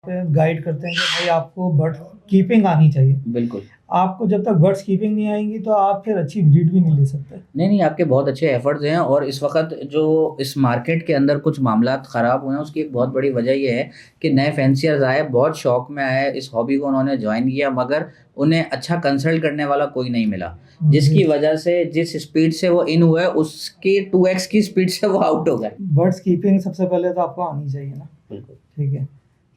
पे गाइड करते हैं कि भाई आपको बर्ड कीपिंग आनी चाहिए। बिल्कुल। आपको जब तक बर्ड्स कीपिंग नहीं आएंगी तो आप फिर अच्छी ब्रीड भी नहीं ले सकते। नहीं नहीं, आपके बहुत अच्छे एफर्ट्स हैं, और इस वक्त जो इस मार्केट के अंदर कुछ मामलात ख़राब हुए हैं उसकी एक बहुत बड़ी वजह यह है कि नए फैंसियर्स आए, बहुत शौक में आए, इस हॉबी को उन्होंने ज्वाइन किया, मगर उन्हें अच्छा कंसल्ट करने वाला कोई नहीं मिला, जी। जिसकी वजह से जिस स्पीड से वो इन हुए उसके 2x की स्पीड से वो आउट हो गए। बर्ड्स कीपिंग सबसे पहले तो आपको आनी चाहिए ना। बिल्कुल। ठीक है,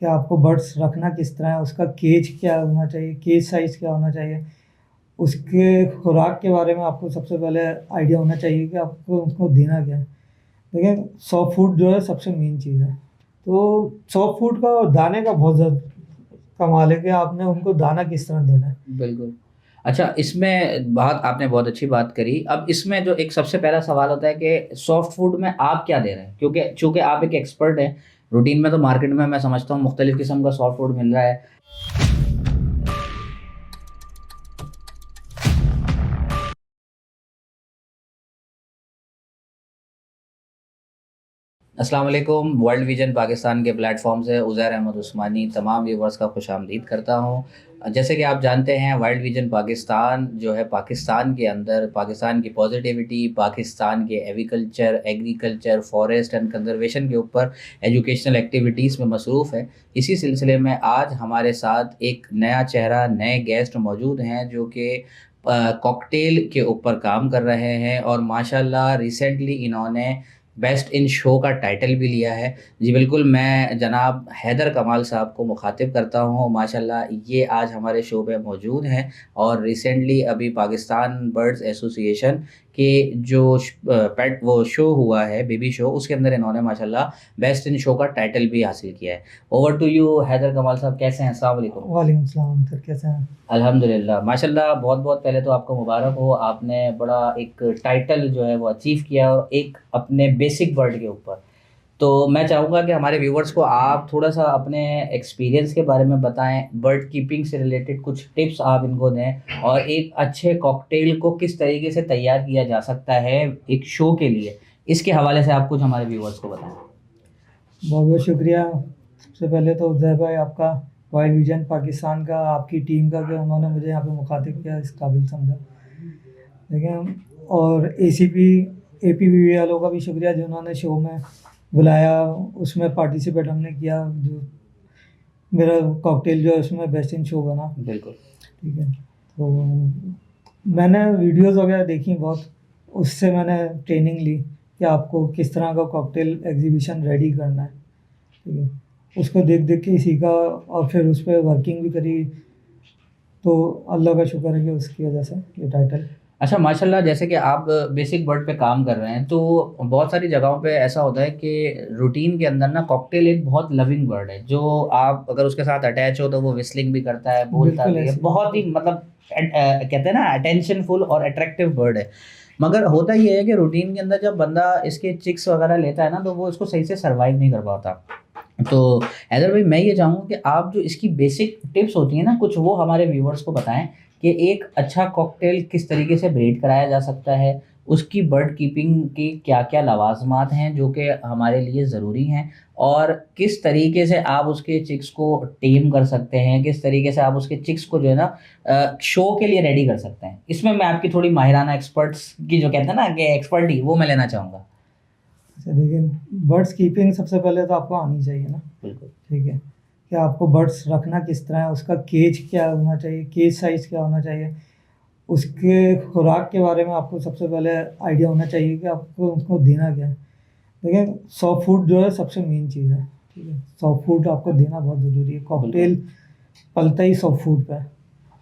कि आपको बर्ड्स रखना किस तरह है, उसका केज क्या होना चाहिए, केज साइज क्या होना चाहिए, उसके खुराक के बारे में आपको सबसे पहले आइडिया होना चाहिए कि आपको उसको देना क्या है। लेकिन सॉफ्ट फूड जो है सबसे मेन चीज़ है। तो सॉफ्ट फूड का और दाने का बहुत ज़्यादा कमाल है कि आपने उनको दाना किस तरह देना है। बिल्कुल। अच्छा, इसमें बात आपने बहुत अच्छी बात करी। अब इसमें जो एक सबसे पहला सवाल होता है कि सॉफ्ट फूड में आप क्या दे रहे हैं, क्योंकि चूंकि आप एक एक्सपर्ट हैं रूटीन में, तो मार्केट में मैं समझता हूँ मुख्तलिफ किस्म का सॉफ्ट फूड मिल रहा है। अस्सलाम वालेकुम। वर्ल्ड विजन पाकिस्तान के प्लेटफॉर्म से उज़ैर अहमद उस्मानी तमाम व्यूवर्स का खुशामदीद करता हूँ। जैसे कि आप जानते हैं, वर्ल्ड विजन पाकिस्तान जो है पाकिस्तान के अंदर पाकिस्तान की पॉजिटिविटी, पाकिस्तान के एग्रीकल्चर, फॉरेस्ट एंड कंजर्वेशन के ऊपर एजुकेशनल एक्टिविटीज़ में मसरूफ़ है। इसी सिलसिले में आज हमारे साथ एक नया चेहरा, नए गेस्ट मौजूद हैं जो कि कॉकटेल के ऊपर काम कर रहे हैं, और माशाल्लाह रिसेंटली इन्होंने बेस्ट इन शो का टाइटल भी लिया है। जी बिल्कुल, मैं जनाब हैदर कमाल साहब को मुखातिब करता हूँ। माशाल्लाह ये आज हमारे शो पे मौजूद हैं, और रिसेंटली अभी पाकिस्तान बर्ड्स एसोसिएशन के जो पेट वो शो हुआ है, बेबी शो, उसके अंदर इन्होंने माशाल्लाह बेस्ट इन शो का टाइटल भी हासिल किया है। ओवर टू यू हैदर कमाल साहब, कैसे हैं? अस्सलाम वालेकुम। वालेकुम सलाम सर, कैसे हैं? अल्हम्दुलिल्लाह माशाल्लाह, बहुत बहुत पहले तो आपको मुबारक हो, आपने बड़ा एक टाइटल जो है वो अचीव किया, और एक अपने बेसिक वर्ड के ऊपर। तो मैं चाहूँगा कि हमारे व्यूवर्स को आप थोड़ा सा अपने एक्सपीरियंस के बारे में बताएं, बर्ड कीपिंग से रिलेटेड कुछ टिप्स आप इनको दें, और एक अच्छे कॉकटेल को किस तरीके से तैयार किया जा सकता है एक शो के लिए, इसके हवाले से आप कुछ हमारे व्यूवर्स को बताएं। बहुत बहुत शुक्रिया। सबसे पहले तो उदय भाई आपका, वर्ल्ड विजन पाकिस्तान का, आपकी टीम का, कि उन्होंने मुझे यहाँ पे मुखातिब किया, इस काबिल समझा। लेकिन और एसीपी एपीवीवी वालों का भी शुक्रिया जिन्होंने शो में बुलाया, उसमें पार्टिसिपेट हमने किया, जो मेरा कॉकटेल जो है उसमें बेस्ट इन शो बना। बिल्कुल। ठीक है, तो मैंने वीडियोस वगैरह देखी बहुत, उससे मैंने ट्रेनिंग ली कि आपको किस तरह का कॉकटेल एग्जीबिशन रेडी करना है। ठीक है, उसको देख देख के ही सीखा, और फिर उस पर वर्किंग भी करी। तो अल्लाह का शुक्र है कि उसकी वजह से ये टाइटल। अच्छा माशाल्लाह, जैसे कि आप बेसिक वर्ड पे काम कर रहे हैं, तो बहुत सारी जगहों पे ऐसा होता है कि रूटीन के अंदर ना कॉकटेल एक बहुत लविंग वर्ड है, जो आप अगर उसके साथ अटैच हो तो वो विस्लिंग भी करता है, बोलता बिल्कुल भी है, ऐसे। बहुत ही मतलब कहते हैं ना अटेंशनफुल और अट्रैक्टिव वर्ड है। मगर होता ये है कि रूटीन के अंदर जब बंदा इसके चिक्स वगैरह लेता है ना, तो वो इसको सही से सर्वाइव नहीं कर पाता। तो हैदर भाई, मैं ये चाहूँगा कि आप जो इसकी बेसिक टिप्स होती हैं ना कुछ, वो हमारे व्यूवर्स को बताएं कि एक अच्छा कॉकटेल किस तरीके से ब्रीड कराया जा सकता है, उसकी बर्ड कीपिंग की क्या क्या लवाजमात हैं जो कि हमारे लिए ज़रूरी हैं, और किस तरीके से आप उसके चिक्स को टेम कर सकते हैं, किस तरीके से आप उसके चिक्स को जो है ना शो के लिए रेडी कर सकते हैं। इसमें मैं आपकी थोड़ी माहिराना एक्सपर्ट्स की जो कहते हैं ना कि एक्सपर्टी, वो मैं लेना चाहूँगा। अच्छा देखिए, बर्ड्स कीपिंग सबसे पहले तो आपको आनी चाहिए ना। बिल्कुल। ठीक है, कि आपको बर्ड्स रखना किस तरह है, उसका केज क्या होना चाहिए, केज साइज क्या होना चाहिए, उसके खुराक के बारे में आपको सबसे पहले आइडिया होना चाहिए कि आपको उसको देना क्या है। लेकिन सॉफ्ट फूड जो है सबसे मेन चीज़ है। ठीक है, सॉफ्ट फूड आपको देना बहुत ज़रूरी है। कॉकटेल पलता ही सॉफ्ट फूड पे है।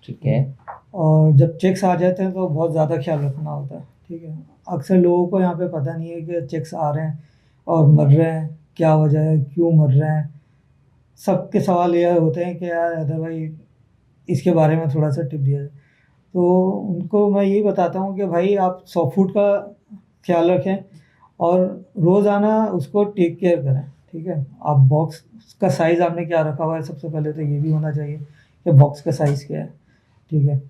ठीक है। और जब चेक्स आ जाते हैं तो बहुत ज़्यादा ख्याल रखना होता है। ठीक है, अक्सर लोगों को यहाँ पे पता नहीं है कि चेक्स आ रहे हैं और मर रहे हैं, क्या वजह है, क्यों मर रहे हैं। सबके सवाल ये होते हैं कि यार अदर भाई इसके बारे में थोड़ा सा टिप दिया जाए। तो उनको मैं यही बताता हूँ कि भाई आप सॉफ्ट फूड का ख्याल रखें, और रोज़ाना उसको टेक केयर करें। ठीक है, आप बॉक्स का साइज़ आपने क्या रखा हुआ है, सबसे पहले तो ये भी होना चाहिए कि बॉक्स का साइज़ क्या है। ठीक है,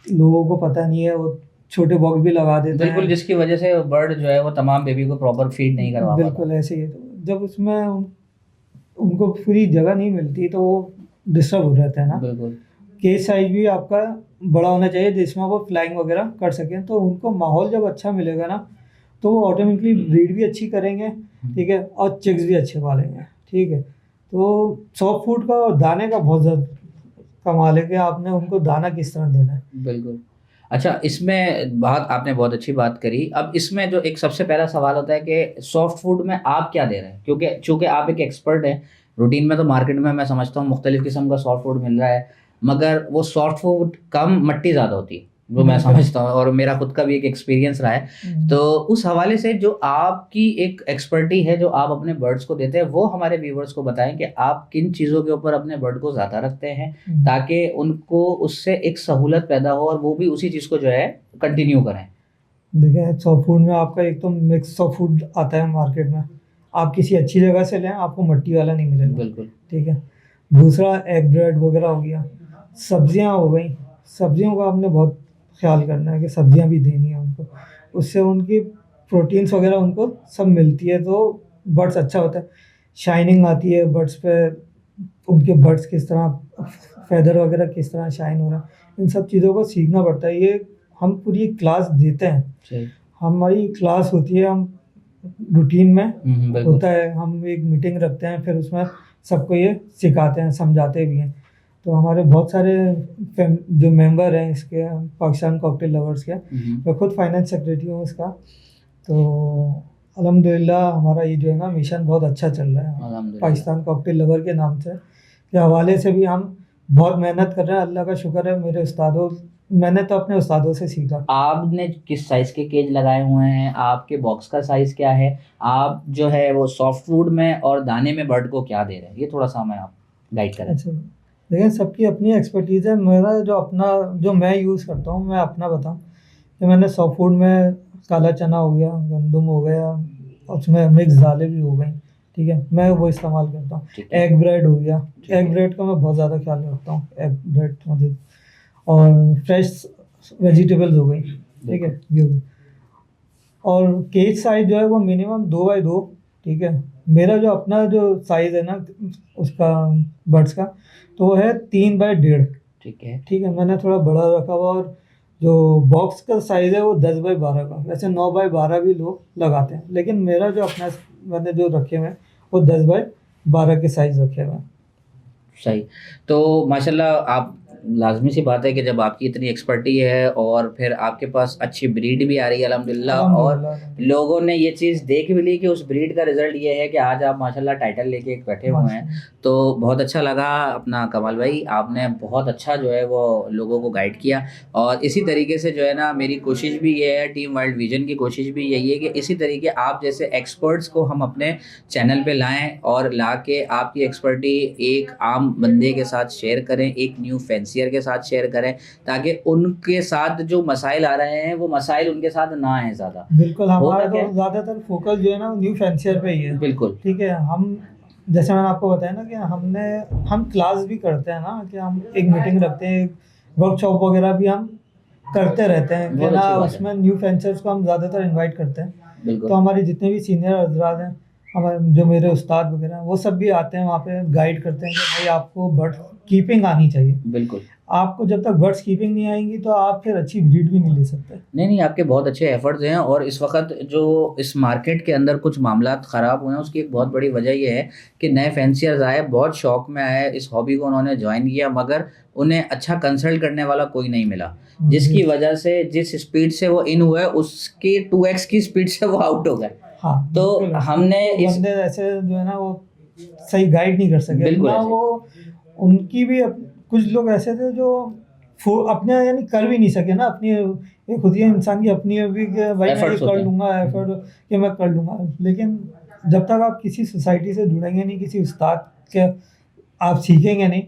लोगों को पता नहीं है, वो छोटे बॉक्स भी लगा देते हैं। बिल्कुल, जिसकी वजह से बर्ड जो है वो तमाम बेबी को प्रॉपर फीड नहीं करवा पाता। बिल्कुल ऐसे ही है। तो जब उसमें उनको पूरी जगह नहीं मिलती तो वो डिस्टर्ब हो जाते हैं ना। बिल्कुल। केज साइज भी आपका बड़ा होना चाहिए जिसमें वो फ्लाइंग वगैरह कर सकें, तो उनको माहौल जब अच्छा मिलेगा ना तो वो ऑटोमेटिकली ब्रीड भी अच्छी करेंगे, ठीक है, और चिक्स भी अच्छे पालेंगे, ठीक है। तो सॉफ्ट फूड का और दाने का बहुत ज़्यादा कमाल है कि आपने उनको दाना किस तरह देना है। बिल्कुल। अच्छा, इसमें बात आपने बहुत अच्छी बात करी। अब इसमें जो एक सबसे पहला सवाल होता है कि सॉफ्ट फूड में आप क्या दे रहे हैं? क्योंकि चूँकि आप एक एक्सपर्ट हैं, रूटीन में तो मार्केट में मैं समझता हूँ मुख्तलिफ़ किस्म का सॉफ्ट फूड मिल रहा है, मगर वो सॉफ्ट फूड कम मट्टी ज़्यादा होती है, जो मैं बिल्कुल। समझता हूँ और मेरा खुद का भी एक एक्सपीरियंस रहा है। तो उस हवाले से जो आपकी एक एक्सपर्टी है, जो आप अपने बर्ड्स को देते हैं, वो हमारे व्यूअर्स को बताएँ कि आप किन चीज़ों के ऊपर अपने बर्ड को ज़्यादा रखते हैं, ताकि उनको उससे एक सहूलत पैदा हो और वो भी उसी चीज़ को जो है कंटिन्यू करें। देखिए सॉफ्ट फूड में आपका एक तो मिक्स सॉफ्ट फूड आता है मार्केट में, आप किसी अच्छी जगह से लें, आपको मट्टी वाला नहीं मिलेगा, बिल्कुल। ठीक है। दूसरा एग ब्रेड वगैरह हो गया, सब्जियां हो गई, सब्जियों का आपने बहुत ख्याल करना है कि सब्जियां भी देनी है उनको, उससे उनकी प्रोटीन्स वगैरह उनको सब मिलती है तो बर्ड्स अच्छा होता है, शाइनिंग आती है बर्ड्स पे, उनके बर्ड्स किस तरह फेदर वगैरह किस तरह शाइन हो रहा है, इन सब चीज़ों को सीखना पड़ता है। ये हम पूरी क्लास देते हैं, सही। हमारी क्लास होती है, हम रूटीन में बिल्कुल। होता है, हम एक मीटिंग रखते हैं, फिर उसमें सबको ये सिखाते हैं, समझाते भी हैं। तो हमारे बहुत सारे जो मेंबर हैं इसके, पाकिस्तान कॉकटेल लवर्स के, मैं खुद फाइनेंस सेक्रेटरी हूँ इसका। तो अल्हम्दुलिल्लाह हमारा ये जो है ना मिशन बहुत अच्छा चल रहा है, अल्हम्दुलिल्लाह। पाकिस्तान कॉकटेल लवर के नाम से के हवाले से भी हम बहुत मेहनत कर रहे हैं। अल्लाह का शुक्र है, मेरे उस्तादों, मैंने तो अपने उस्तादों से सीखा। आपने किस साइज़ के केज लगाए हुए हैं? आपके बॉक्स का साइज़ क्या है? आप जो है वो सॉफ्ट फूड में और दाने में बर्ड को क्या दे रहे हैं? ये थोड़ा-सा हमें आप गाइड करें। अच्छा, देखिए सबकी अपनी एक्सपर्टीज़ है। मेरा जो अपना जो मैं यूज़ करता हूँ, मैं अपना बताऊँ कि मैंने सॉफ्ट फूड में काला चना हो गया, गंदम हो गया, उसमें मिक्स दालें भी हो गई, ठीक है, मैं वो इस्तेमाल करता हूँ। ठीक है। एग ब्रेड हो गया, ठीक है। एग ब्रेड का मैं बहुत ज़्यादा ख्याल रखता हूँ, एग ब्रेड मुझे, और फ्रेश वेजिटेबल्स हो गई, ठीक है, ये हो गई। और केज साइज़ जो है वो मिनिमम 2 बाई 2, ठीक है। मेरा जो अपना जो साइज़ है ना उसका, बर्ड्स का, तो वो है 3 बाई 1.5, ठीक है। ठीक है, मैंने थोड़ा बड़ा रखा हुआ। और जो बॉक्स का साइज़ है वो 10 बाई 12 का, वैसे 9 बाई 12 भी लोग लगाते हैं, लेकिन मेरा जो अपना मैंने जो रखे हुए हैं वो 10 बाई 12 के साइज़ रखे हुए हैं। सही। तो माशाल्लाह आप, लाज़मी सी बात है कि जब आपकी इतनी एक्सपर्टी है और फिर आपके पास अच्छी ब्रीड भी आ रही है अल्हम्दुलिल्लाह, और अल्हम्दुलिल्लाह। लोगों ने ये चीज़ देख भी ली कि उस ब्रीड का रिज़ल्ट ये है कि आज आप माशाल्लाह टाइटल लेके एक बैठे हुए हैं। माशाल्लाह। तो बहुत अच्छा लगा अपना कमाल भाई, आपने बहुत अच्छा जो है वो लोगों को गाइड किया। और इसी तरीके से जो है ना मेरी कोशिश भी ये है, टीम वर्ल्ड विज़न की कोशिश भी यही है कि इसी तरीके आप जैसे एक्सपर्ट्स को हम अपने चैनल पे लाएँ और ला के आपकी एक्सपर्टी एक आम बंदे के साथ शेयर करें, एक न्यू फैंसियर के साथ शेयर करें, ताकि उनके साथ जो मसाइल आ रहे हैं वो मसाइल उनके सासाथ ना आएँ ज़्यादा। बिल्कुल, हमारा होता क्या तो है? ज़्यादातर फ़ोकस जो है ना वो न्यू फेंसियर पे ही है, बिल्कुल। ठीक है। हम जैसे मैंने आपको बताया ना कि हम क्लास भी करते हैं ना, कि हम एक मीटिंग रखते हैं, वर्कशॉप वगैरह भी हम करते रहते हैं कि बहुत ना, अच्छी बात है। उसमें न्यू फेंसियर्स को हम ज़्यादातर इनवाइट करते हैं। तो बिल्कुल। हमारे जितने भी सीनियर हज़रात हैं, हमारे जो मेरे उस्ताद वगैरह हैं, वो सब भी आते हैं वहाँ पे, गाइड करते हैं कि भाई आपको बर्ड कीपिंग आनी चाहिए। बिल्कुल। आपको जब तक बर्ड्स कीपिंग नहीं आएँगी तो आप फिर अच्छी ब्रीड भी नहीं ले सकते। नहीं, नहीं, आपके बहुत अच्छे एफ़र्ट्स हैं और इस वक़्त जो इस मार्केट के अंदर कुछ मामलात ख़राब हुए हैं, उसकी एक बहुत बड़ी वजह ये है कि नए फैंसियर्स आए, बहुत शौक में आए, इस हॉबी को उन्होंने जॉइन किया, मगर उन्हें अच्छा कंसल्ट करने वाला कोई नहीं मिला। जिसकी जी। वजह से जिस स्पीड से वो इन हुए, उसके 2x की स्पीड से वो आउट हो गए। हाँ, तो बिल्कुल। हमने वो इस बंदे ऐसे जो है ना वो सही गाइड नहीं कर सके बिल्कुल ना ऐसे। वो, उनकी भी कुछ लोग ऐसे थे जो अपने यानी कर भी नहीं सके ना अपनी, एक होती है इंसान की अपनी भी कि भाई मैं ये एफ़र्ट्स होते कर हैं। लूँगा, एफर्ट कि मैं कर लूँगा, लेकिन जब तक आप किसी सोसाइटी से जुड़ेंगे नहीं, किसी उस्ताद के आप सीखेंगे नहीं,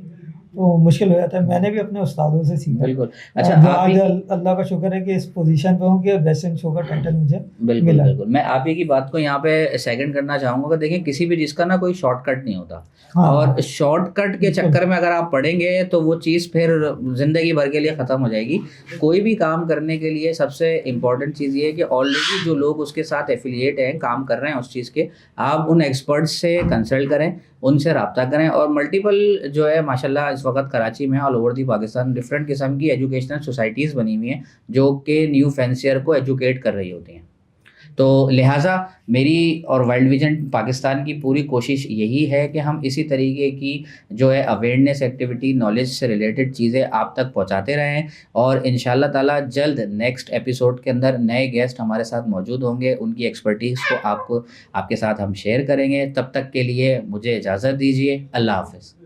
तो मुश्किल हो जाता है। मैंने भी अपने उस्तादों से सीखा। बिल्कुल। अच्छा, जो आप आज ही अल्लाह का शुक्र है कि इस पोज़ीशन पे हूँ कि बेस्ट इन शो का टाइटल मुझे बिल्कुल, मिला है। बिल्कुल। मैं आप ही की बात को यहाँ पे सेकंड करना चाहूँगा कि देखिए किसी भी चीज़ का ना कोई शॉर्टकट नहीं होता, हाँ, और शॉर्टकट के बिल्कुल। चक्कर में अगर आप पड़ेंगे तो वो चीज़ फिर ज़िंदगी भर के लिए ख़त्म हो जाएगी। कोई भी काम करने के लिए सबसे इम्पोर्टेंट चीज़ ये है कि ऑलरेडी जो लोग उसके साथ एफ़िलिएट हैं, काम कर रहे हैं उस चीज़ के, आप उन एक्सपर्ट्स से कंसल्ट करें। उनसे रब्ता करें। और मल्टीपल जो है माशाल्लाह इस वक्त कराची में all over the Pakistan different किस्म की एजुकेशनल सोसाइटीज़ बनी हुई हैं जो कि न्यू फैंसियर को एजुकेट कर रही होती हैं। तो लिहाजा मेरी और वर्ल्ड विजन पाकिस्तान की पूरी कोशिश यही है कि हम इसी तरीके की जो है अवेयरनेस एक्टिविटी, नॉलेज से रिलेटेड चीज़ें आप तक पहुंचाते रहें। और इंशाल्लाह ताला जल्द नेक्स्ट एपिसोड के अंदर नए गेस्ट हमारे साथ मौजूद होंगे, उनकी एक्सपर्टीज़ को आपके साथ हम शेयर करेंगे। तब तक के लिए मुझे इजाज़त दीजिए। अल्लाह हाफ़िज़।